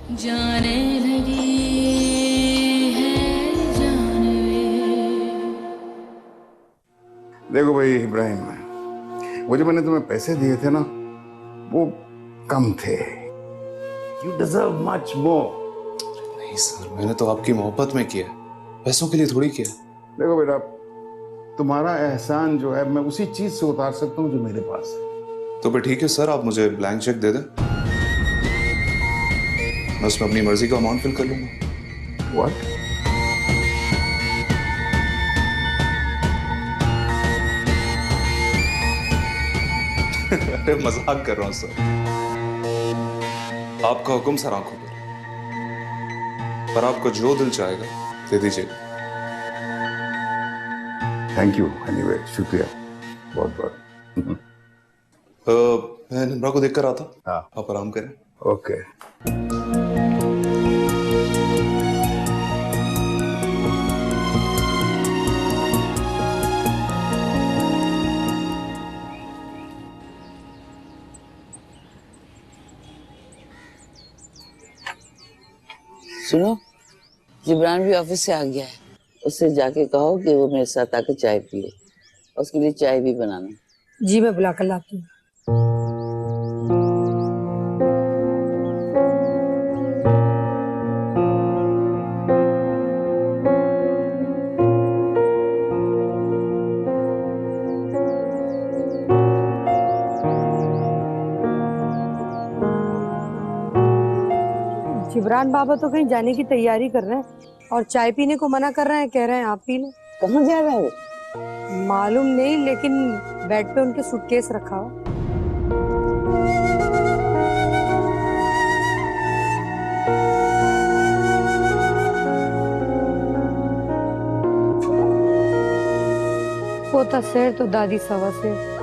जाने लगी है जानवे। देखो भाई इब्राहिम, वो जो मैंने तुम्हें पैसे दिए थे ना, वो कम थे। You deserve much more. नहीं सर, मैंने तो आपकी मोहब्बत में किया, पैसों के लिए थोड़ी किया। देखो बेटा, तुम्हारा एहसान जो है मैं उसी चीज से उतार सकता हूँ जो मेरे पास है। तो फिर ठीक है सर, आप मुझे ब्लैंक चेक दे दें, मैं उसमें अपनी मर्जी का अमाउंट फिल कर लूंगा। व्हाट? अरे मजाक कर रहा हूं सर, आपका हुक्म सर आंखों पर आपको जो दिल चाहेगा दे दीजिए। थैंक यू एनीवे, शुक्रिया बहुत बहुत। मैं निम्रा को देखकर आता। हाँ। आप आराम करें। ओके। सुनो, जिब्रान भी ऑफिस से आ गया है। उससे जाके कहो कि वो मेरे साथ आकर चाय पिए, और उसके लिए चाय भी बनाना। जी मैं बुला कर लाती हूँ। जिब्रान बाबा तो कहीं जाने की तैयारी कर रहे हैं और चाय पीने को मना कर रहे हैं, कह रहे हैं आप पी लो। कहाँ जा रहा है वो? मालूम नहीं, लेकिन बेड पे उनके सूटकेस रखा हो। पोता शेर तो दादी सवा शेर।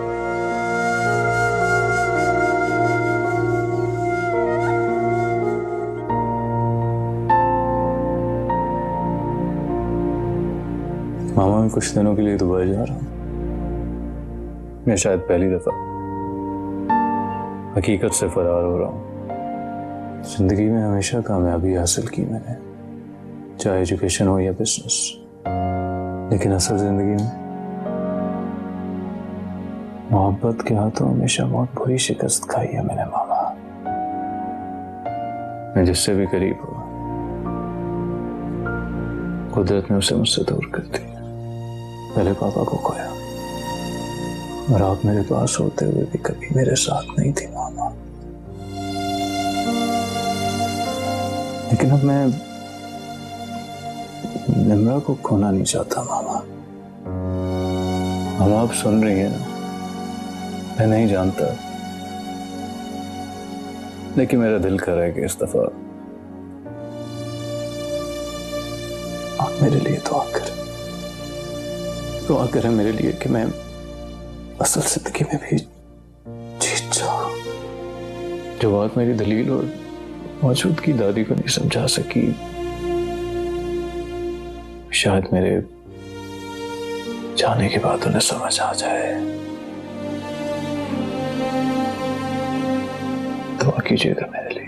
मामा, मैं कुछ दिनों के लिए दुबई जा रहा हूँ। मैं शायद पहली दफा हकीकत से फरार हो रहा हूँ। जिंदगी में हमेशा कामयाबी हासिल की मैंने, चाहे एजुकेशन हो या बिजनेस, लेकिन असल जिंदगी में मोहब्बत के हाथों हमेशा बहुत बुरी शिकस्त खाई है मैंने मामा। मैं जिससे भी करीब हुआ, कुदरत ने उसे मुझसे दूर कर दिया। पहले पापा को खोया, और आप मेरे पास होते हुए भी कभी मेरे साथ नहीं थी मामा। लेकिन अब मैं निम्रा को खोना नहीं चाहता मामा। मामा, आप सुन रही हैं ना? मैं नहीं जानता, लेकिन मेरा दिल कर रहा है कि इस दफा आप मेरे लिए दुआ करें। दुआ करें मेरे लिए कि मैं असल जिंदगी में भी जीत जाऊं। जो बात मेरी दलील और मौजूदगी दादी को नहीं समझा सकी, शायद मेरे जाने के बाद उन्हें समझ आ जाए। दुआ कीजिएगा मेरे लिए।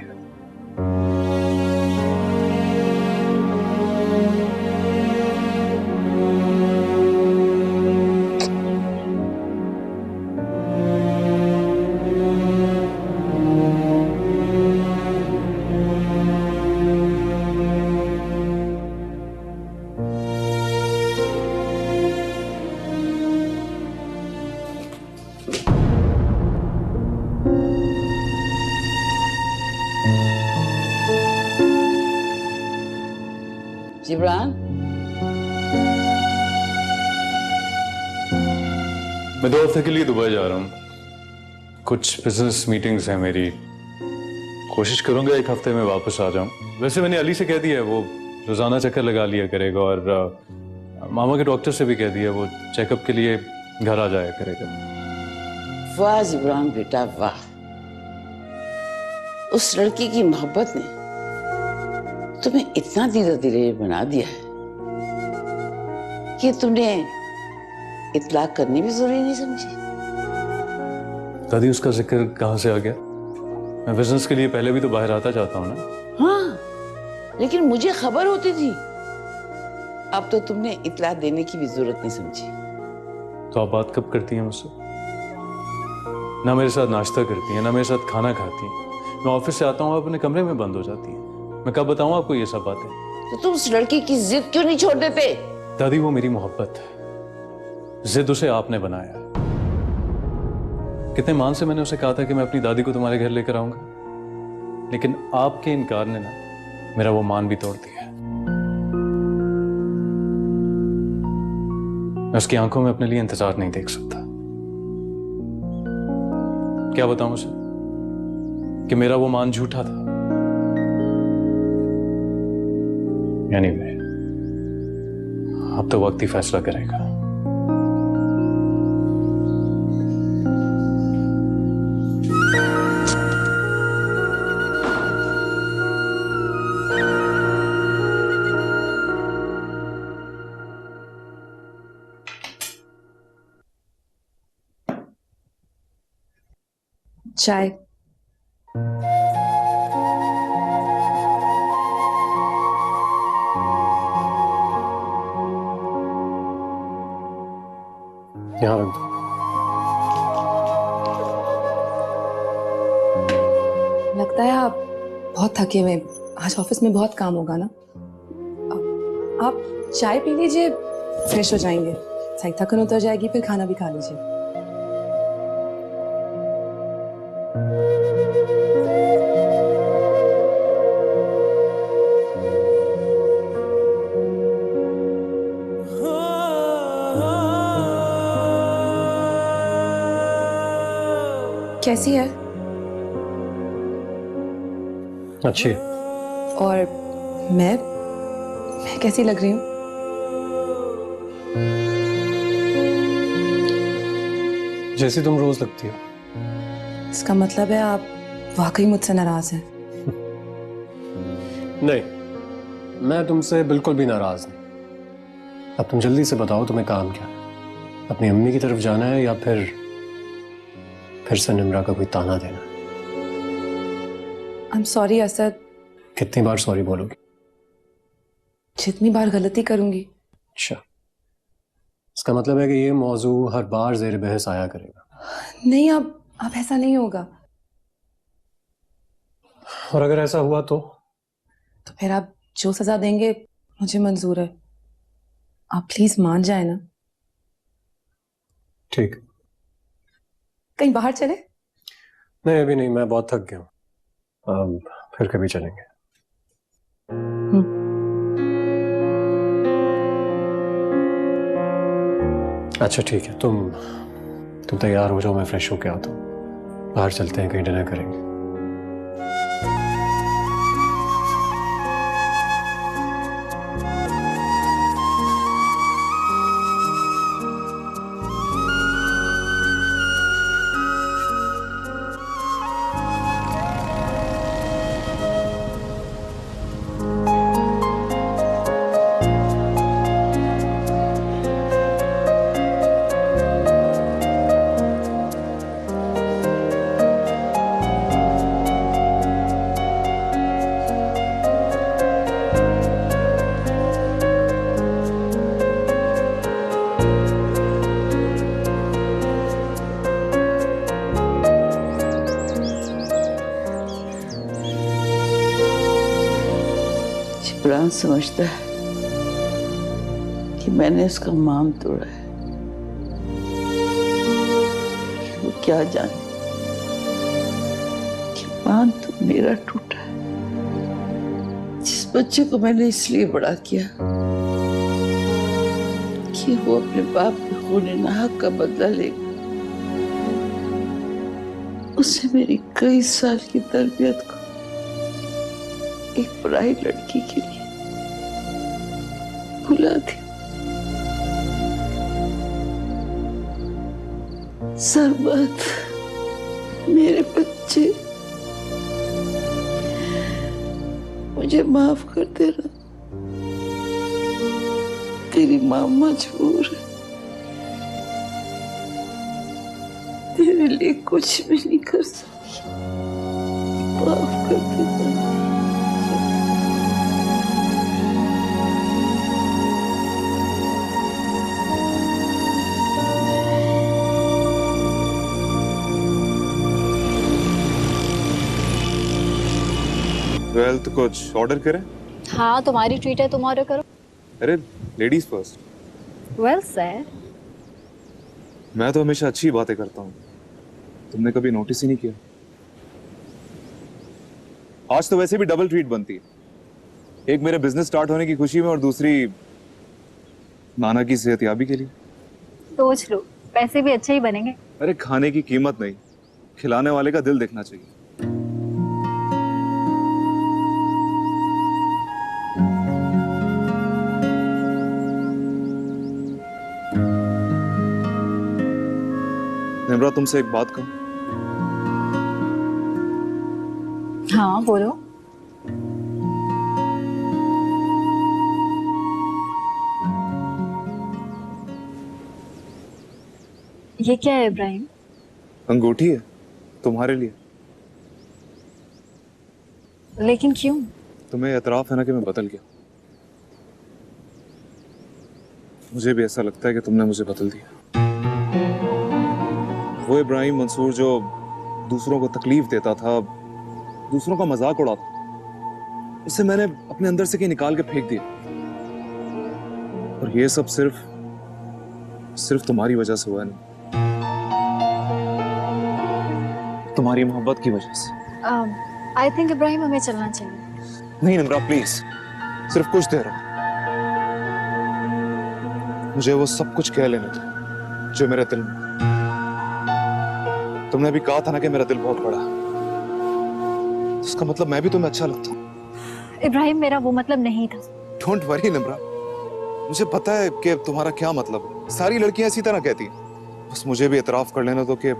जिब्रान, मैं 2 हफ्ते के लिए दुबई जा रहा हूँ। कुछ बिजनेस मीटिंग्स हैं मेरी। कोशिश करूंगा 1 हफ्ते में वापस आ जाऊं। वैसे मैंने अली से कह दिया है, वो रोजाना चक्कर लगा लिया करेगा, और मामा के डॉक्टर से भी कह दिया वो चेकअप के लिए घर आ जाया करेगा। वाह जिब्रान बेटा वाह, उस लड़की की मोहब्बत ने तुम्हें इतना धीरे धीरे बना दिया है कि तुमने इतलाक करनी भी जरूरी नहीं समझी। दादी, उसका जिक्र कहाँ से आ गया? मैं बिजनेस के लिए पहले भी तो बाहर आता जाता हूँ ना। हाँ, लेकिन मुझे खबर होती थी। अब तो तुमने इत्तला देने की भी जरूरत नहीं समझी। तो आप बात कब करती हैं मुझसे? ना मेरे साथ नाश्ता करती हैं, ना मेरे साथ खाना खाती हैं। मैं ऑफिस से आता हूँ, आप अपने कमरे में बंद हो जाती हैं। मैं कब बताऊँ आपको ये सब बातें? तो तुम उस लड़की की जिद क्यों नहीं छोड़ देते? दादी, वो मेरी मोहब्बत है, जिद उसे आपने बनाया है। कितने मान से मैंने उसे कहा था कि मैं अपनी दादी को तुम्हारे घर लेकर आऊंगा, लेकिन आपके इनकार ने ना मेरा वो मान भी तोड़ दिया। मैं उसकी आंखों में अपने लिए इंतजार नहीं देख सकता। क्या बताऊं उसे कि मेरा वो मान झूठा था। एनीवे, अब तो वक्त ही फैसला करेगा। चाय। यहाँ रख दो। लगता है आप बहुत थके हुए हैं। आज ऑफिस में बहुत काम होगा ना। आप चाय पी लीजिए, फ्रेश हो जाएंगे। सही थकन उतर जाएगी, फिर खाना भी खा लीजिए। कैसी है? अच्छी है। और मैं कैसी लग रही हूँ? जैसी तुम रोज लगती हो। इसका मतलब है आप वाकई मुझसे नाराज हैं। नहीं, मैं तुमसे बिल्कुल भी नाराज नहीं। अब तुम जल्दी से बताओ तुम्हें काम क्या है? अपनी अम्मी की तरफ जाना है या फिर से निम्रा का कोई ताना देना? I am sorry Asad. कितनी बार सॉरी बोलोगी? जितनी बार गलती करूंगी। अच्छा, इसका मतलब है कि ये मौजू हर बार जेर बहस आया करेगा। नहीं, अब ऐसा नहीं होगा। और अगर ऐसा हुआ तो फिर आप जो सजा देंगे मुझे मंजूर है। आप प्लीज मान जाए ना। ठीक। कहीं बाहर चले? नहीं, अभी नहीं, मैं बहुत थक गया हूँ। फिर कभी चलेंगे। अच्छा ठीक है, तुम तैयार हो जाओ, मैं फ्रेश होके आता हूँ। बाहर चलते हैं, कहीं डिनर करेंगे। जिब्रान समझता है कि मैंने उसका मान तोड़ा है। वो क्या जाने कि मान तो मेरा टूटा है। जिस बच्चे को मैंने इसलिए बड़ा किया कि वो अपने बाप के खून नाहक का बदला लेगा, उसे मेरी कई साल की तरबियत को एक पराई लड़की के लिए भुला दी। सरबत, मेरे बच्चे, मुझे माफ कर देना। तेरी माँ मजबूर है, तेरे लिए कुछ भी नहीं कर सकती। माफ कर दे। वेल तो कुछ ऑर्डर करें? हाँ तुम्हारी ट्रीट है, तुम ऑर्डर करो। अरे लेडीज फर्स्ट। Well sir. मैं तो हमेशा अच्छी बातें करता हूँ, तुमने कभी नोटिस ही नहीं किया। आज तो वैसे भी डबल ट्रीट बनती है, एक मेरे बिजनेस स्टार्ट होने की खुशी में और दूसरी नाना की सेहतयाबी के लिए। सोच लो, पैसे भी अच्छे ही बनेंगे। अरे खाने की कीमत नहीं, खिलाने वाले का दिल देखना चाहिए। निम्रा, तुमसे एक बात कहूं? हाँ बोलो। ये क्या है इब्राहिम? अंगूठी है तुम्हारे लिए। लेकिन क्यों? तुम्हें एतराफ है ना कि मैं बदल गया। मुझे भी ऐसा लगता है कि तुमने मुझे बदल दिया। वो इब्राहिम मंसूर जो दूसरों को तकलीफ देता था, दूसरों का मजाक उड़ाता, उसे मैंने अपने अंदर से कहीं निकाल के फेंक दिया। और ये सब सिर्फ तुम्हारी वजह से हुआ है, तुम्हारी मोहब्बत की वजह से। आई थिंक इब्राहिम हमें चलना चाहिए। नहीं निम्रा प्लीज, सिर्फ कुछ देर रहो, मुझे वो सब कुछ कह लेने दो जो मेरे दिल में। तुमने भी कहा था ना कि मेरा दिल बहुत बड़ा है, इसका मतलब मैं भी तुम्हें अच्छा लगता हूँ। इब्राहिम मेरा वो मतलब नहीं था। डोंट वरी निम्रा, मुझे पता है कि तुम्हारा क्या मतलब है। सारी लड़कियां इसी तरह कहती हैं। बस मुझे भी एतराफ कर लेना दो कि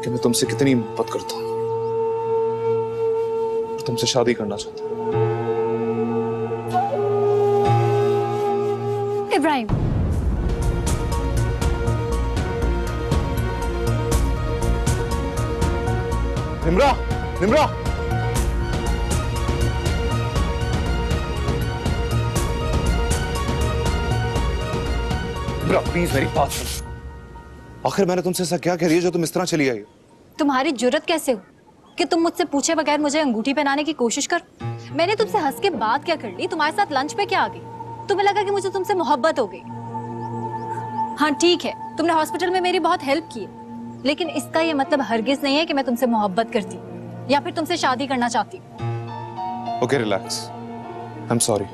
मैं तुमसे कितनी मोहब्बत करता हूँ और तुमसे शादी करना चाहता हूँ। इब्राहिम निम्रा, निम्रा, निम्रा प्लीज मेरी बात सुनो। आखिर मैंने तुमसे ऐसा क्या कह दिया जो तुम इस तरह चली आई? तुम्हारी जुर्रत कैसे हो कि तुम मुझसे पूछे बगैर मुझे अंगूठी पहनाने की कोशिश कर? मैंने तुमसे हंस के बात क्या कर ली? तुम्हारे साथ लंच पे क्या आ गई? तुम्हें लगा कि मुझे तुमसे मोहब्बत हो गई। हाँ ठीक है, तुमने हॉस्पिटल में मेरी बहुत हेल्प की है, लेकिन इसका ये मतलब हरगिज नहीं है कि मैं तुमसे मोहब्बत करती या फिर तुमसे शादी करना चाहती। Okay relax, I am sorry.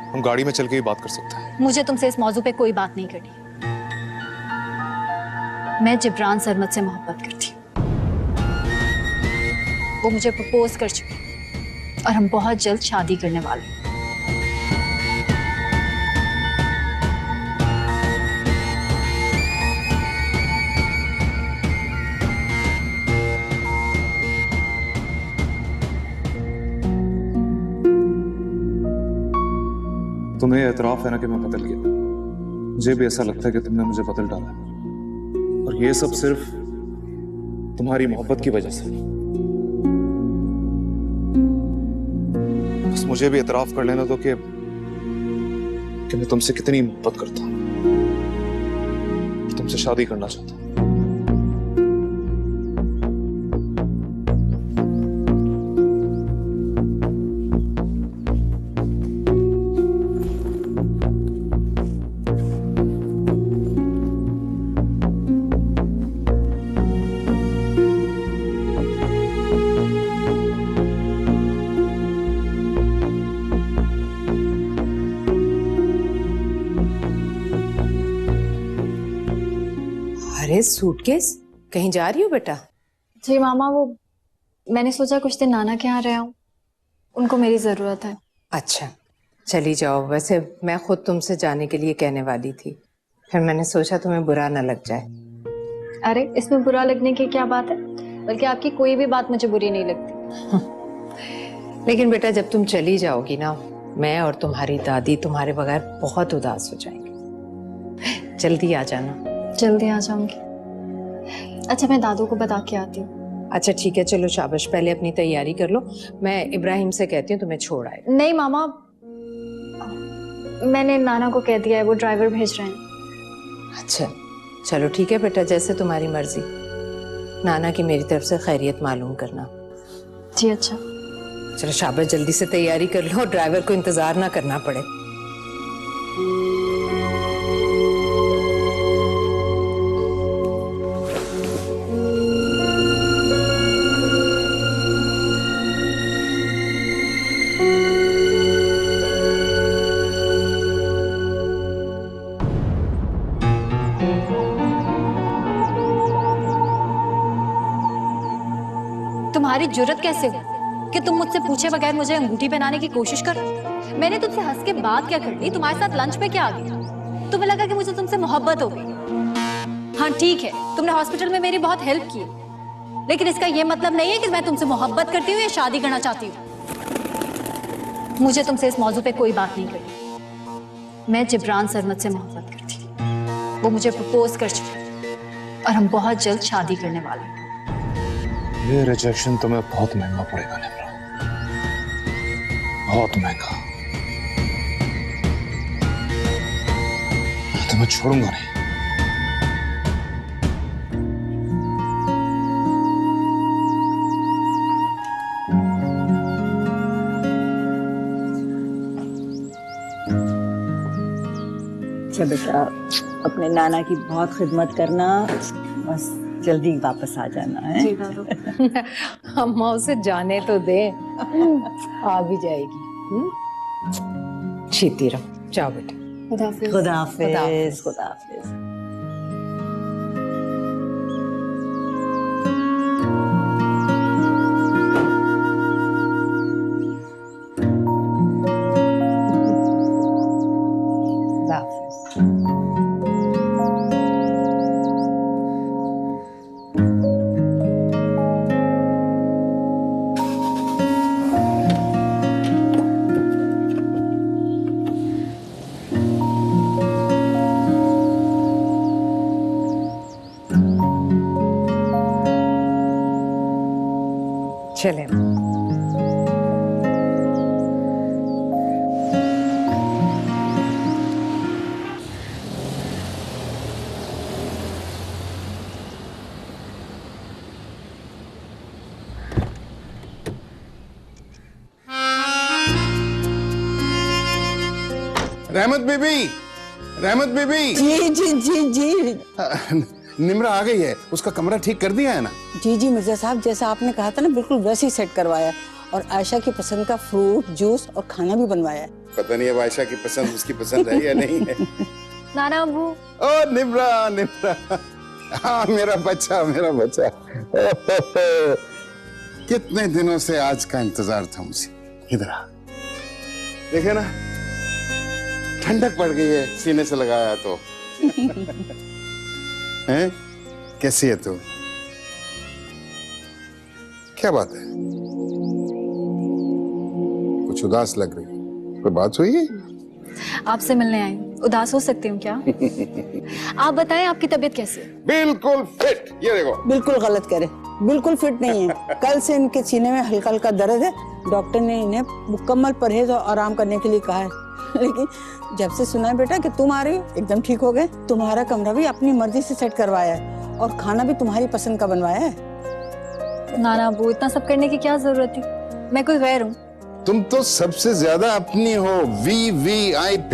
हम गाड़ी में चल के ही बात कर सकते हैं। मुझे तुमसे इस मौजू पे कोई बात नहीं करनी। मैं जिब्रान सरमद से मोहब्बत करती हूँ। वो मुझे प्रपोज कर चुके और हम बहुत जल्द शादी करने वाले हैं। तुम्हें एतराफ है ना कि मैं बदल गया। मुझे भी ऐसा लगता है कि तुमने मुझे बदल डाला, और ये सब सिर्फ तुम्हारी मोहब्बत की वजह से। बस मुझे भी एतराफ कर लेना दो कि मैं तुमसे कितनी मोहब्बत करता हूं, तुमसे शादी करना चाहता हूं। अरे सूटकेस, कहीं जा रही हो बेटा? जी मामा, वो मैंने सोचा कुछ दिन नाना के यहाँ रह आऊं, उनको मेरी जरूरत है। अच्छा चली जाओ। वैसे मैं खुद तुमसे जाने के लिए कहने वाली थी, फिर मैंने सोचा तुम्हें बुरा ना लग जाए। अरे इसमें बुरा लगने की क्या बात है, बल्कि आपकी कोई भी बात मुझे बुरी नहीं लगती। लेकिन बेटा जब तुम चली जाओगी ना, मैं और तुम्हारी दादी तुम्हारे बगैर बहुत उदास हो जाएंगे। जल्दी आ जाना। जल्दी आ जाऊंगी। अच्छा मैं दादू को बता के आती हूँ। अच्छा ठीक है, चलो शाबाश, पहले अपनी तैयारी कर लो। मैं इब्राहिम से कहती हूँ तुम्हें छोड़ आए। नहीं मामा, मैंने नाना को कह दिया है, वो ड्राइवर भेज रहे हैं। अच्छा चलो ठीक है बेटा, जैसे तुम्हारी मर्जी। नाना की मेरी तरफ से खैरियत मालूम करना। जी अच्छा। चलो शाबाश, जल्दी से तैयारी कर लो, ड्राइवर को इंतजार ना करना पड़े। तुम्हारी जुर्रत कैसे हो कि तुम मुझसे पूछे बगैर मुझे अंगूठी पहनाने की कोशिश कर? मैंने तुमसे हंस के बात क्या कर ली? तुम्हारे साथ लंच पे क्या आ गया? तुम्हें लगा कि मुझे तुमसे मोहब्बत हो गई? हाँ ठीक है, तुमने हॉस्पिटल में मेरी बहुत हेल्प की, लेकिन इसका ये मतलब नहीं है कि मैं तुमसे मोहब्बत करती हूँ या शादी करना चाहती हूँ। मुझे तुमसे इस मौजू पे कोई बात नहीं करनी। मैं जिब्रान सरमद से मोहब्बत करती हूँ, वो मुझे प्रपोज कर चुके और हम बहुत जल्द शादी करने वाले हैं। ये रिजेक्शन तुम्हें बहुत महंगा पड़ेगा निम्रा, बहुत महंगा। मैं तुम्हें छोड़ूंगा नहीं। अच्छा बेटा, अपने नाना की बहुत खिदमत करना, बस जल्दी वापस आ जाना है। अम्मा उसे जाने तो दे, आ भी जाएगी। जीती रहो, जाओ बेटा। खुदा हाफिज। खुदा हाफिज। खुदा हाफिज। चले रहमत बीबी, रहमत बीबी। जी जी जी जी। निम्रा आ गई है, उसका कमरा ठीक कर दिया है ना? जी जी मिर्जा साहब, जैसा आपने कहा था ना, बिल्कुल वैसे ही सेट करवाया, और आयशा की पसंद का फ्रूट जूस और खाना भी बनवाया है। पता नहीं अब आयशा की पसंद उसकी पसंद है या नहीं है। नाना अबू। ओ निम्रा, निम्रा, हाँ मेरा बच्चा, मेरा बच्चा। कितने दिनों से आज का इंतजार था मुझे। इधर आ, देखे ना, ठंडक पड़ गई है सीने से लगाया तो। हैं? कैसी है तू? क्या बात है, कुछ उदास लग रही है, कोई बात हुई है? आपसे मिलने आई हूँ, उदास हो सकती हूँ क्या? आप बताएं, आपकी तबीयत कैसी है? बिल्कुल फिट। ये देखो। बिल्कुल गलत करे, बिल्कुल फिट नहीं है। कल से इनके सीने में हल्का हल्का दर्द है, डॉक्टर ने इन्हें मुकम्मल परहेज और आराम करने के लिए कहा है। लेकिन जब से सुना है बेटा कि तुम आ रही हो, एकदम ठीक हो गए। तुम्हारा कमरा भी अपनी मर्जी से सेट करवाया है और खाना भी तुम्हारी पसंद का बनवाया है। नाना अबू, इतना सब करने की क्या जरूरत थी? मैं कोई गैर हूँ? तुम तो सबसे ज्यादा अपनी हो, VVIP।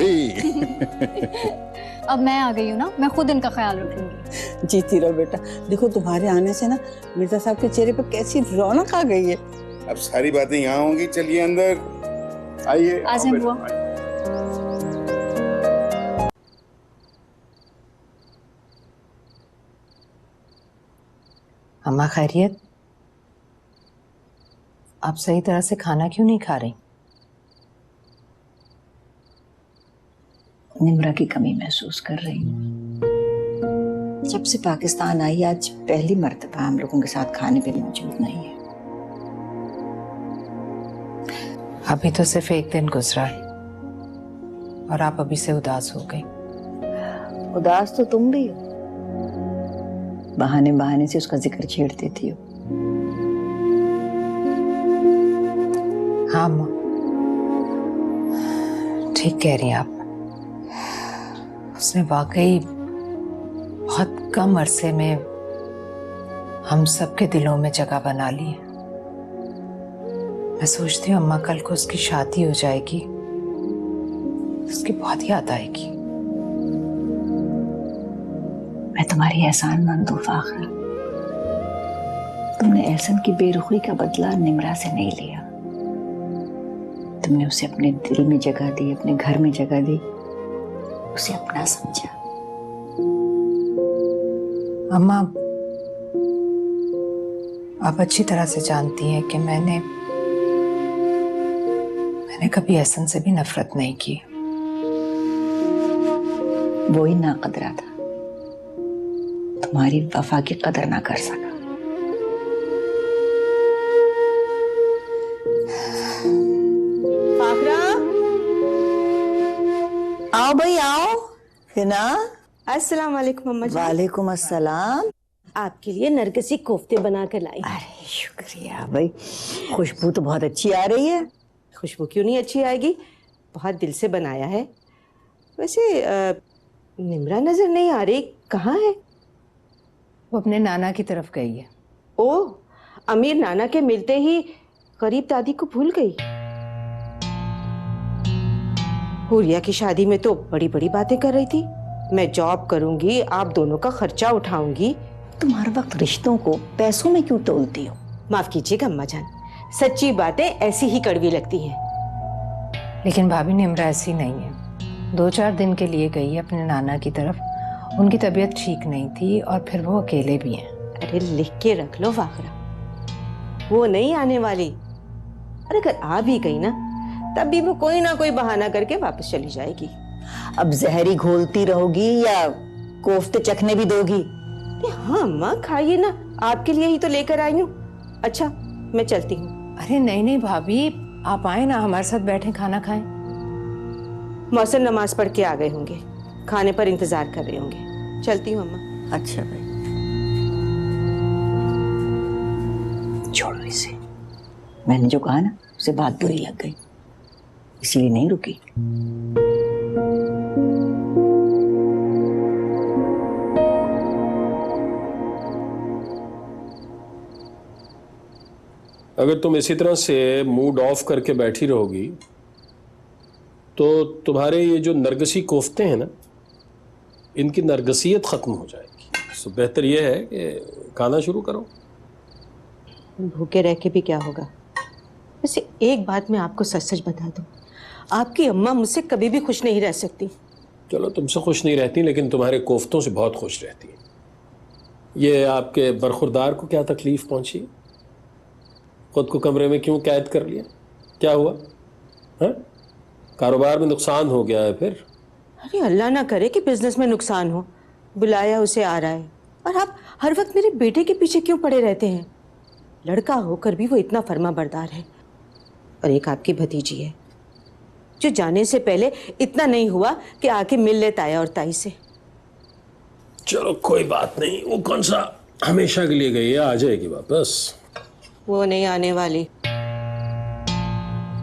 अब मैं आ गई हूँ ना, मैं खुद इनका ख्याल रखूंगी। जीती रहो बेटा। देखो तुम्हारे आने से ना मिर्जा साहब के चेहरे पर कैसी रौनक आ गई है। अब सारी बातें यहाँ होंगी, चलिए अंदर आइए। आज हम बुआ। अम्मा खैरियत? आप सही तरह से खाना क्यों नहीं खा रही? निम्रा की कमी महसूस कर रही हूँ। जब से पाकिस्तान आई, आज पहली मर्तबा हम लोगों के साथ खाने पे मौजूद नहीं है। अभी तो सिर्फ एक दिन गुजरा है और आप अभी से उदास हो गई। उदास तो तुम भी हो, बहाने बहाने से उसका जिक्र छेड़ देती हो। हाँ अम्मा, ठीक कह रही हैं आप। उसने वाकई बहुत कम अरसे में हम सबके दिलों में जगह बना ली है। मैं सोचती हूँ अम्मा कल को उसकी शादी हो जाएगी, उसकी बहुत याद आएगी। मैं तुम्हारी एहसानमंद हूँ फाखरा। तुमने एहसन की बेरुखी का बदला निम्रा से नहीं लिया। तुमने उसे अपने दिल में जगह दी, अपने घर में जगह दी, उसे अपना समझा। अम्मा, आप अच्छी तरह से जानती हैं कि मैंने कभी एहसन से भी नफरत नहीं की। वो ही नाकदरा था, तुम्हारी वफा की कदर ना कर सका। फाखरा, आओ भाई आओ। हिना, अस्सलाम वालेकुम अम्मा जी। वालेकुम अस्सलाम। आपके लिए नरगिसी कोफ्ते बना कर लाई। अरे शुक्रिया भाई, खुशबू तो बहुत अच्छी आ रही है। खुशबू क्यों नहीं अच्छी आएगी, बहुत दिल से बनाया है। वैसे निम्रा नजर नहीं आ रही, कहाँ है? वो अपने नाना की तरफ गई है। ओह, अमीर नाना के मिलते ही गरीब दादी को भूल गई। हुरिया की शादी में तो बड़ी बड़ी बातें कर रही थी, मैं जॉब करूंगी, आप दोनों का खर्चा उठाऊंगी। तुम हर वक्त रिश्तों को पैसों में क्यों तोलती हो? माफ कीजिएगा अम्मा जान, सच्ची बातें ऐसी ही कड़वी लगती हैं। लेकिन भाभी निम्रा ऐसी नहीं है। 2-4 दिन के लिए गई है अपने नाना की तरफ। उनकी तबीयत ठीक नहीं थी और फिर वो अकेले भी हैं। अरे लिख के रख लो फाखरा, वो नहीं आने वाली। और अगर आ भी गई ना, तब भी वो कोई ना कोई बहाना करके वापस चली जाएगी। अब जहरी घोलती रहोगी या कोफ्ते चखने भी दोगी? हाँ अम्मा, खाइए ना, आपके लिए ही तो लेकर आई हूँ। अच्छा, मैं चलती हूँ। अरे नहीं नहीं भाभी, आप आए ना, हमारे साथ बैठे खाना खाएं। मौसम नमाज पढ़ के आ गए होंगे, खाने पर इंतजार कर रहे होंगे। चलती हूँ अम्मा। अच्छा भाई, छोड़ो इसे। मैंने जो कहा ना, उसे बात बुरी लग गई, इसलिए नहीं रुकी। अगर तुम इसी तरह से मूड ऑफ करके बैठी रहोगी तो तुम्हारे ये जो नरगिसी कोफ्ते हैं ना, इनकी नरगिसियत खत्म हो जाएगी। तो बेहतर ये है कि खाना शुरू करो। भूखे रह के भी क्या होगा। वैसे एक बात मैं आपको सच सच बता दूं, आपकी अम्मा मुझसे कभी भी खुश नहीं रह सकती। चलो, तुमसे खुश नहीं रहती, लेकिन तुम्हारे कोफ्तों से बहुत खुश रहती हैं। ये आपके बरखुरदार को क्या तकलीफ पहुंची? खुद को कमरे में क्यों कैद कर लिया? क्या हुआ है? कारोबार में नुकसान हो गया है फिर? अरे अल्लाह ना करे कि बिजनेस में नुकसान हो। बुलाया उसे आ रहा है, और आप हर वक्त मेरे बेटे के पीछे क्यों पड़े रहते हैं? लड़का होकर भी वो इतना फर्मा बरदार है। और एक आपकी भतीजी है जो जाने से पहले इतना नहीं हुआ कि आके मिल ले ताया और ताई से। चलो कोई बात नहीं, वो कौन सा हमेशा के लिए गई है, आ जाएगी वापस। वो नहीं आने वाली।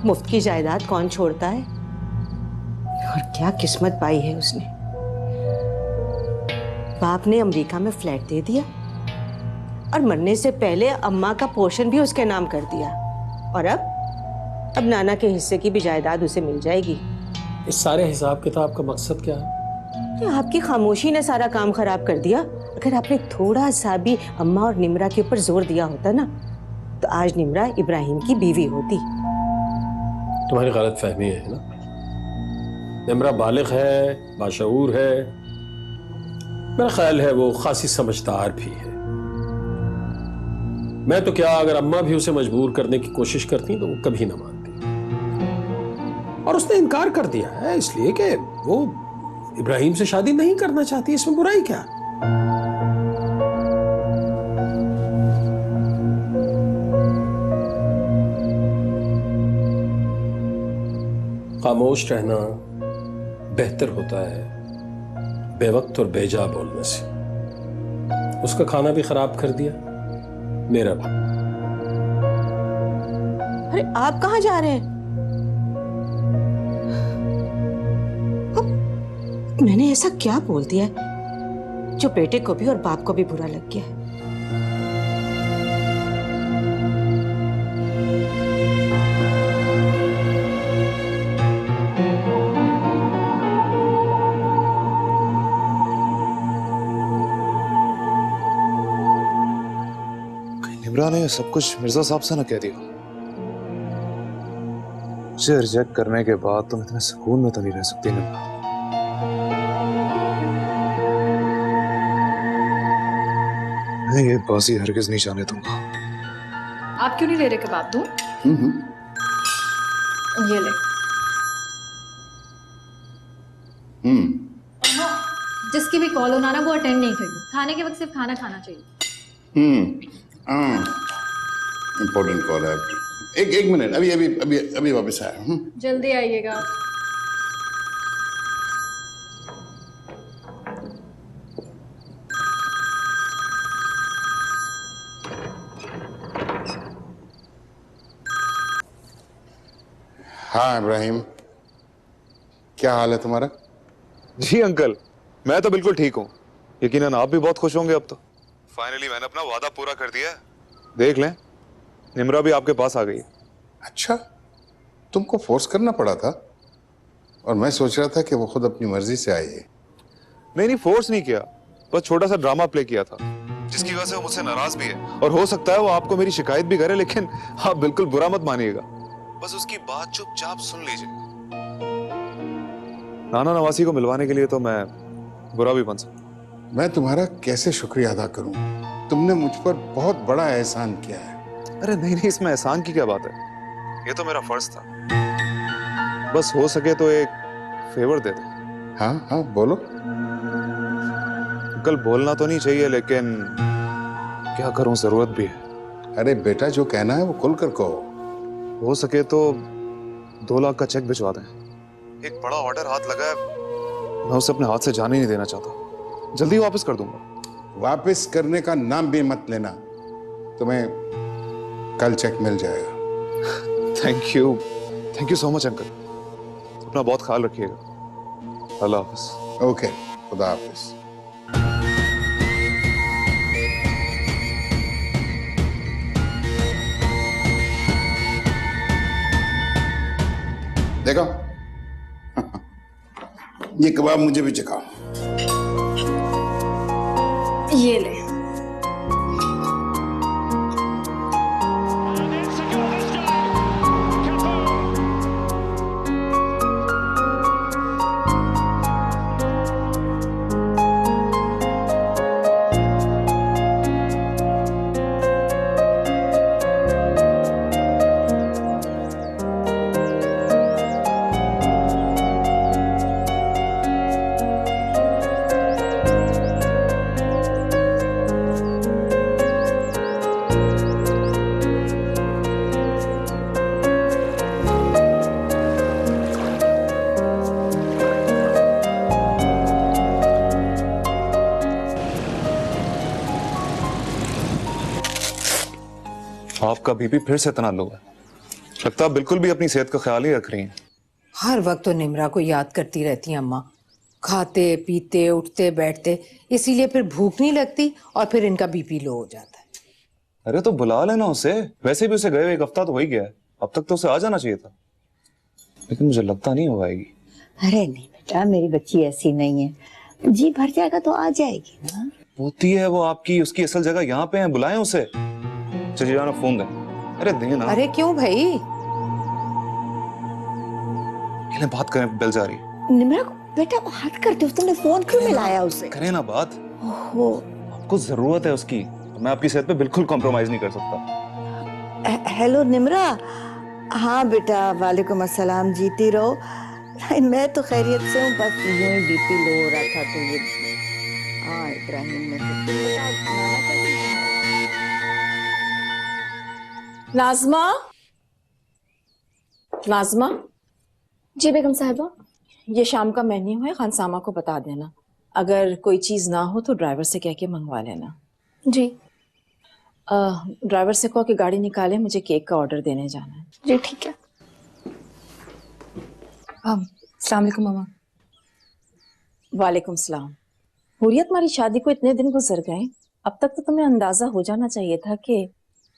मुफ्त की जायदाद कौन छोड़ता है? और क्या किस्मत पाई है उसने। बाप ने अमेरिका में फ्लैट दे दिया और मरने से पहले अम्मा का पोर्शन भी उसके नाम कर दिया। और अब नाना के हिस्से की भी जायदाद उसे मिल जाएगी। इस सारे हिसाब किताब का मकसद क्या है? तो आपकी खामोशी ने सारा काम खराब कर दिया। अगर आपने थोड़ा सा भी अम्मा और निम्रा के ऊपर जोर दिया होता ना, तो आज निम्रा इब्राहिम की बीवी होती। तुम्हारी गलत फहमी है ना। निम्रा बालिग है, बाशऊर है, मेरा ख्याल है वो खासी समझदार भी है। मैं तो क्या, अगर अम्मा भी उसे मजबूर करने की कोशिश करती तो वो कभी ना मानती। और उसने इनकार कर दिया है इसलिए कि वो इब्राहिम से शादी नहीं करना चाहती। इसमें बुराई क्या? खामोश रहना बेहतर होता है बेवक्त और बेजा बोलने से। उसका खाना भी खराब कर दिया, मेरा भी। अरे आप कहाँ जा रहे हैं? अब मैंने ऐसा क्या बोल दिया है जो बेटे को भी और बाप को भी बुरा लग गया है? निम्रा ने सब कुछ मिर्जा साहब से ना कह दिया। मुझे रिजेक्ट करने के बाद तुम इतने सुकून में तो नहीं रह सकती निम्रा। मैं ये बाजी हरगिज नहीं जाने दूंगा। आप क्यों नहीं ले रहे कबाब दूं? ये ले। जिसकी भी कॉल होना ना वो अटेंड नहीं करिए। खाने के वक्त सिर्फ खाना खाना चाहिए। इम्पोर्टेंट कॉल है। एक मिनट, अभी अभी अभी अभी वापस आया हूँ। जल्दी आइएगा। हाँ इब्राहिम, क्या हाल है तुम्हारा? जी अंकल, मैं तो बिल्कुल ठीक हूँ। यकीनन आप भी बहुत खुश होंगे अब तो। फाइनली मैंने अपना वादा पूरा कर दिया है। देख लें, निम्रा भी आपके पास आ गई है। अच्छा, तुमको फोर्स करना पड़ा था और मैं सोच रहा था कि वो खुद अपनी मर्जी से आई है। नहीं, फोर्स नहीं किया, बस छोटा सा ड्रामा प्ले किया था, जिसकी वजह से वो मुझसे नाराज भी है। और हो सकता है वो आपको मेरी शिकायत भी करे, लेकिन आप बिल्कुल बुरा मत मानिएगा। बस उसकी बात चुपचाप सुन लीजिए। नाना नवासी को मिलवाने के लिए तो मैं बुरा भी बन सकता। मैं तुम्हारा कैसे शुक्रिया अदा करूं? तुमने मुझ पर बहुत बड़ा एहसान किया है। अरे नहीं, इसमें एहसान की क्या बात है, ये तो मेरा फर्ज था। बस हो सके तो एक फेवर दे दो। हाँ हाँ बोलो। कल बोलना तो नहीं चाहिए, लेकिन क्या करूं, जरूरत भी है। अरे बेटा, जो कहना है वो खुलकर कहो। हो सके तो 2 लाख का चेक भिजवा दें। एक बड़ा ऑर्डर हाथ लगा है, मैं उसे अपने हाथ से जाने नहीं देना चाहता। जल्दी वापस कर दूंगा। वापस करने का नाम भी मत लेना, तुम्हें कल चेक मिल जाएगा। Thank you so much uncle. अपना बहुत ख्याल रखिएगा। अल्लाह हाफिज। ओके, खुदा हाफिज। देखो ये कबाब मुझे भी चखाओ। ये ले। आपका बीपी फिर से इतना लो है, लगता है बिल्कुल भी अपनी सेहत का ख्याल ही रख रही हैं। हर वक्त तो निम्रा को याद करती रहती हैं अम्मा, खाते पीते उठते बैठते, इसीलिए फिर भूख नहीं लगती और फिर इनका बीपी लो हो जाता है। अरे तो बुला लेना उसे, वैसे भी उसे गए 1 हफ्ता तो हो ही गया है, अब तक तो उसे आ जाना चाहिए था, लेकिन मुझे लगता नहीं हो आएगी। अरे नहीं बेटा, मेरी बच्ची ऐसी नहीं है, जी भर जाएगा तो आ जाएगी ना। होती है वो आपकी, उसकी असल जगह यहाँ पे है, बुलाएं उसे। चलिए जाना, फोन दें। अरे दें ना। अरे क्यों भाई? बात करें, बेल जा रही। निम्रा को बेटा हाथ करते हो, तुमने फोन क्यों मिलाया उसे? करें ना बात। ओहो, आपको जरूरत है उसकी, मैं आपकी सेहत पे बिल्कुल कॉम्प्रोमाइज नहीं कर सकता। हेलो निम्रा। हाँ बेटा, वालेकुम अस्सलाम, जीती रहो। मैं तो खैरियत से हूँ, बस यूं ही बीपी लो हो रहा था तो ये। हाँ इब्राहिम, मैं नाज़मा, नाज़मा। जी बेगम साहिबा। ये शाम का मेन्यू है, खानसामा को बता देना। अगर कोई चीज़ ना हो तो ड्राइवर से कह के मंगवा लेना। जी। ड्राइवर से कहो कि गाड़ी निकाले, मुझे केक का ऑर्डर देने जाना है। जी ठीक है। अस्सलाम वालेकुम मामा। वालेकुम सलाम। हुरिया, तुम्हारी शादी को इतने दिन गुजर गए, अब तक तो तुम्हें अंदाजा हो जाना चाहिए था कि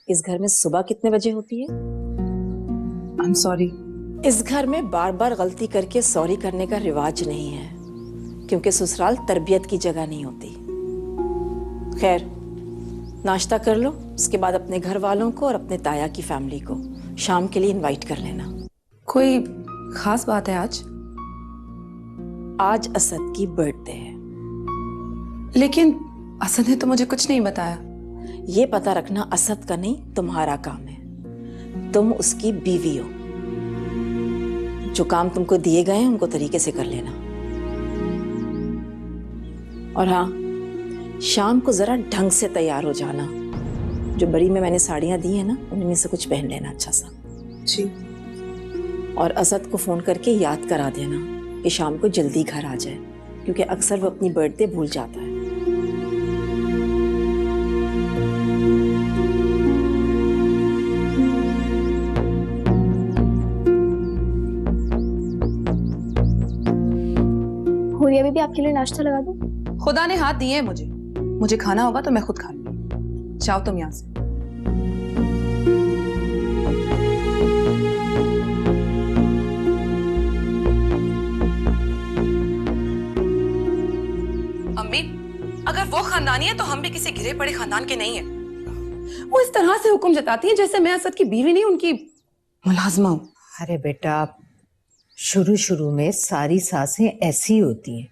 इस घर में सुबह कितने बजे होती है। I am sorry. इस घर में बार बार गलती करके सॉरी करने का रिवाज नहीं है, क्योंकि ससुराल तरबियत की जगह नहीं होती। खैर, नाश्ता कर लो, उसके बाद अपने घर वालों को और अपने ताया की फैमिली को शाम के लिए इनवाइट कर लेना। कोई खास बात है आज? आज असद की बर्थडे है। लेकिन असद ने तो मुझे कुछ नहीं बताया। ये पता रखना असद का नहीं, तुम्हारा काम है। तुम उसकी बीवी हो। जो काम तुमको दिए गए हैं उनको तरीके से कर लेना। और हाँ, शाम को जरा ढंग से तैयार हो जाना। जो बड़ी में मैंने साड़ियां दी है ना, उनमें से कुछ पहन लेना अच्छा सा। जी। और असद को फोन करके याद करा देना कि शाम को जल्दी घर आ जाए, क्योंकि अक्सर वो अपनी बर्थडे भूल जाता है। हुरिया भी आपके लिए नाश्ता लगा दूं? खुदा ने हाथ दिए हैं मुझे खाना होगा तो मैं खुद खा लूंगी। जाओ तुम यहाँ से। अम्मी, अगर वो खानदानी है तो हम भी किसी घिरे पड़े खानदान के नहीं हैं। वो इस तरह से हुक्म जताती हैं जैसे मैं असद की बीवी नहीं, उनकी मुलाजमा हूं। अरे बेटा, शुरू शुरू में सारी सासें ऐसी होती हैं।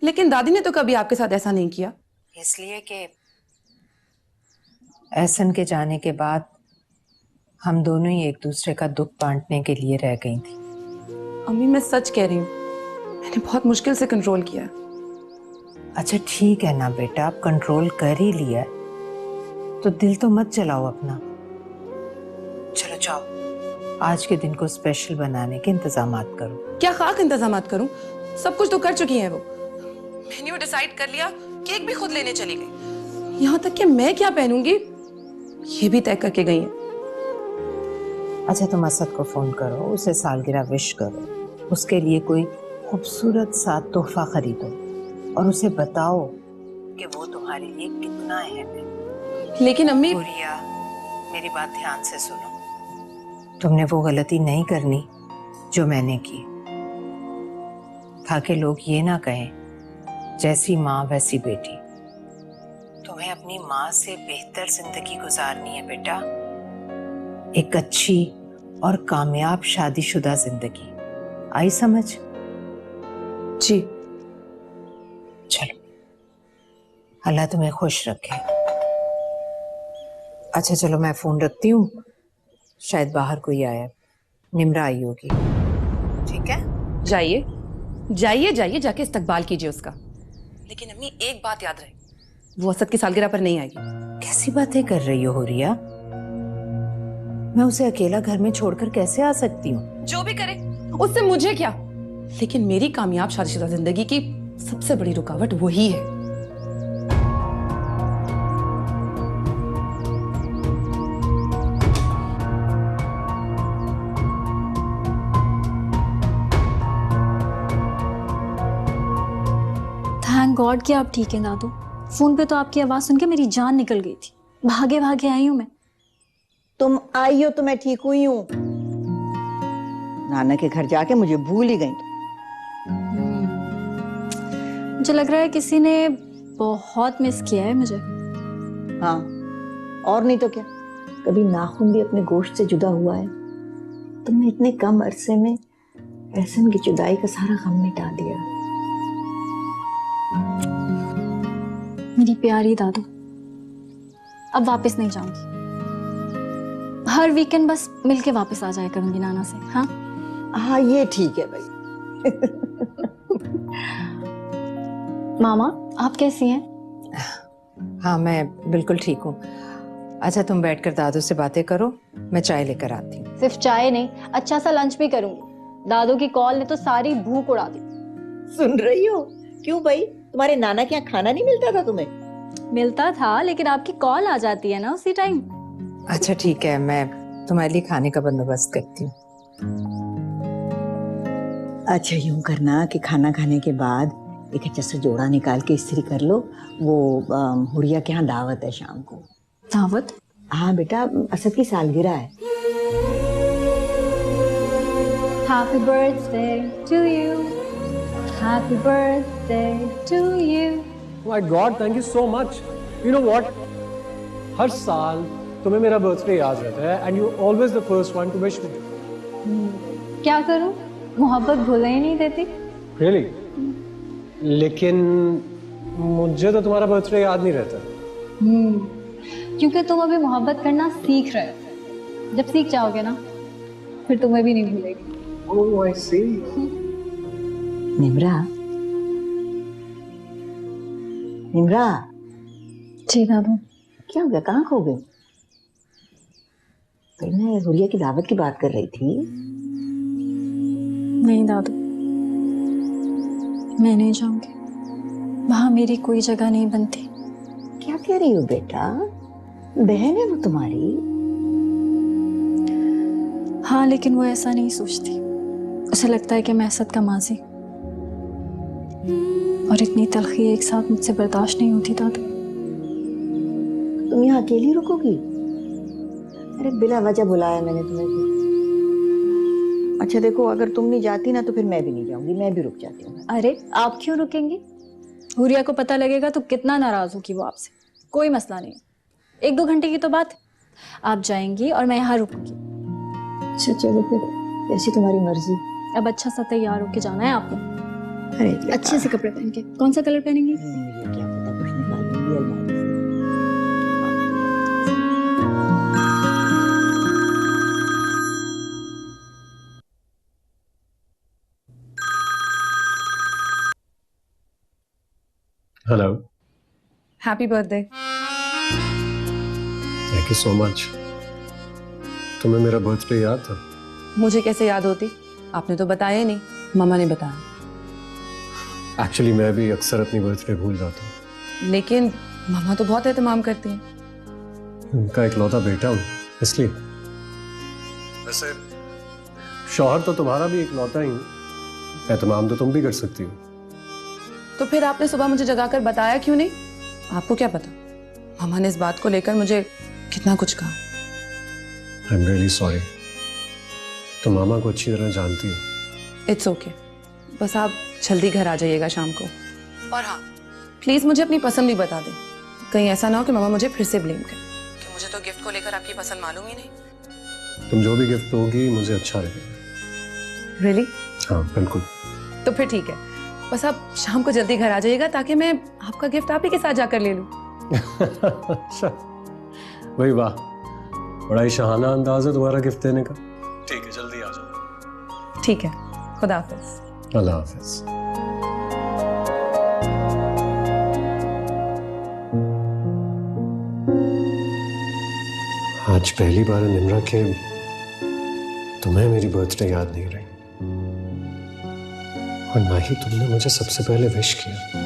लेकिन दादी ने तो कभी आपके साथ ऐसा नहीं किया। इसलिए कि एहसन के जाने के बाद हम दोनों ही एक दूसरे का दुख बांटने के लिए रह गई थी। अम्मी, मैं सच कह रही हूँ, मैंने बहुत मुश्किल से कंट्रोल किया। अच्छा ठीक है ना बेटा, आप कंट्रोल कर ही लिया तो दिल तो मत जलाओ अपना। चलो जाओ, आज के दिन को स्पेशल बनाने के इंतजामात करो। क्या खाक इंतजामात करूं? सब कुछ तो कर चुकी हैं वो। मेन्यू डिसाइड कर लिया, केक भी खुद लेने चली गई। यहाँ तक कि मैं क्या पहनूंगी ये भी तय करके गई हैं। अच्छा तुम असद को फोन करो, उसे सालगिरह विश करो, उसके लिए कोई खूबसूरत सा तोहफा खरीदो और उसे बताओ कि वो तुम्हारे लिए कितना अहम है। लेकिन अम्मी, हुरिया, मेरी बात ध्यान से सुनो। तुमने वो गलती नहीं करनी जो मैंने की, ताकि लोग ये ना कहें जैसी माँ वैसी बेटी। तुम्हें अपनी माँ से बेहतर जिंदगी गुजारनी है बेटा, एक अच्छी और कामयाब शादीशुदा जिंदगी। आई समझ? जी। चलो, अल्लाह तुम्हें खुश रखे। अच्छा चलो, मैं फोन रखती हूँ, शायद बाहर कोई आया, निम्रा आई होगी। ठीक है, जाइए जाइए जाइए, जाके इस्तकबाल कीजिए उसका। लेकिन अम्मी, एक बात याद रहे, वो असद की सालगिरह पर नहीं आएगी। कैसी बातें कर रही हो हुरिया? मैं उसे अकेला घर में छोड़कर कैसे आ सकती हूँ? जो भी करे उससे मुझे क्या, लेकिन मेरी कामयाब शादीशुदा जिंदगी की सबसे बड़ी रुकावट वही है। थैंक गॉड कि आप ठीक हैं दादू। फोन पे तो आपकी आवाज सुन के मेरी जान निकल गई थी। भागे भागे आई हूं मैं। तुम आई हो तो मैं ठीक हुई हूँ। नाना के घर जाके मुझे भूल ही गई। मुझे लग रहा है किसी ने बहुत मिस किया है मुझे। हाँ, और नहीं तो क्या, कभी नाखून भी अपने गोश्त से जुदा हुआ है। तुमने इतने कम अरसे में एहसन की जुदाई का सारा गम मिटा दिया। मेरी प्यारी दादू, अब वापस नहीं जाऊंगी। हर वीकेंड बस मिलके वापस आ जाया करूंगी नाना से। हाँ हाँ, ये ठीक है भाई। मामा, आप कैसी हैं? हाँ मैं बिल्कुल ठीक हूँ। अच्छा तुम बैठकर दादू से बातें करो, मैं चाय लेकर आती हूँ। सिर्फ चाय नहीं, अच्छा सा लंच भी करूंगी। दादू की कॉल ने तो सारी भूख उड़ा दी। सुन रही हो? क्यों भाई, तुम्हारे नाना के यहाँ खाना नहीं मिलता था तुम्हें? मिलता था, लेकिन आपकी कॉल आ जाती है ना उसी टाइम। अच्छा ठीक है, मैं तुम्हारे लिए खाने का बंदोबस्त करती हूँ। अच्छा यूं करना कि खाना खाने के बाद एक अच्छा सा जोड़ा निकाल के इस्त्री कर लो। वो हुरिया के यहाँ दावत है शाम को। दावत? हाँ बेटा, असद की सालगिरह है। Happy birthday to you. Happy birthday to you. My god, thank you so much. You know what, हर साल तुम्हें मेरा बर्थडे याद रहता है and you always the first one to wish me. क्या करूं, मोहब्बत भूलने ही नहीं देती। रियली? लेकिन मुझे तो तुम्हारा बर्थडे याद नहीं रहता। क्योंकि तुम अभी मोहब्बत करना सीख रहे हो। जब सीख जाओगे ना, फिर तुम्हें भी नहीं भूलेगी। ओह आई सी। निम्रा, निम्रा। जी दादू। क्या हो गया, कहाँ खो गई? मैं हुरिया की दावत की बात कर रही थी। नहीं दादू, मैं नहीं जाऊंगी। वहां मेरी कोई जगह नहीं बनती। क्या कह रही हो बेटा, बहन है वो तुम्हारी। हाँ, लेकिन वो ऐसा नहीं सोचती। उसे लगता है कि मैं असद का माजी, और इतनी तलखी एक साथ मुझसे बर्दाश्त नहीं होती दादू। तुम यहाँ अकेली रुकोगी? अरे बिना वजह बुलाया मैंने तुम्हें भी। अच्छा देखो, अगर तुम नहीं जाती ना तो फिर मैं भी नहीं जाऊंगी, मैं भी रुक जाती हूँ। अरे आप क्यों रुकेंगी? हुरिया को पता लगेगा तो कितना नाराज होगी वो आपसे। कोई मसला नहीं, 1-2 घंटे की तो बात। आप जाएंगी और मैं यहाँ रुकूंगी। अच्छा चलो फिर, जैसी तुम्हारी मर्जी। अब अच्छा सा तैयार होके जाना है आपको। अरे अच्छे से कपड़े पहन के। कौन सा कलर पहनेंगी? मुझे क्या पता, कुछ निकाल लूंगी अलमारी से। Hello. Happy birthday. Thank you so much. तुम्हें मेरा बर्थडे याद था? मुझे कैसे याद होती, आपने तो बताया ही नहीं, मामा ने बताया। एक्चुअली मैं भी अक्सर अपनी बर्थडे भूल जाता हूँ। लेकिन मामा तो बहुत एहतमाम करती हैं। उनका इकलौता बेटा हूँ इसलिए। वैसे शौहर तो तुम्हारा भी इकलौता ही हूँ, एहतमाम तो तुम भी कर सकती हो। तो फिर आपने सुबह मुझे जगाकर बताया क्यों नहीं? आपको क्या पता, मामा ने इस बात को लेकर मुझे कितना कुछ कहा। I am really sorry. तुम मामा को अच्छी तरह जानती हो। इट्स ओके, बस आप जल्दी घर आ जाइएगा शाम को। और हाँ, प्लीज मुझे अपनी पसंद भी बता दें, कहीं ऐसा ना हो कि मामा मुझे फिर से ब्लेम करें कि मुझे तो गिफ्ट को लेकर आपकी पसंद मालूम ही नहीं। तुम जो भी गिफ्ट दोगी मुझे अच्छा लगेगा। रियली? हाँ बिल्कुल। तो फिर ठीक है, बस आप शाम को जल्दी घर आ जाइएगा ताकि मैं आपका गिफ्ट आप ही के साथ जाकर ले लूं। अच्छा, वही वाह, बड़ा ही शहाना अंदाज है तुम्हारा गिफ्ट देने का। ठीक है, जल्दी आ जाओ। ठीक है, खुदा हाफिज। अल्लाह हाफिज। आज पहली बार निम्रा के तुम्हें मेरी बर्थडे याद नहीं रही, और ना ही तुमने मुझे सबसे पहले विश किया।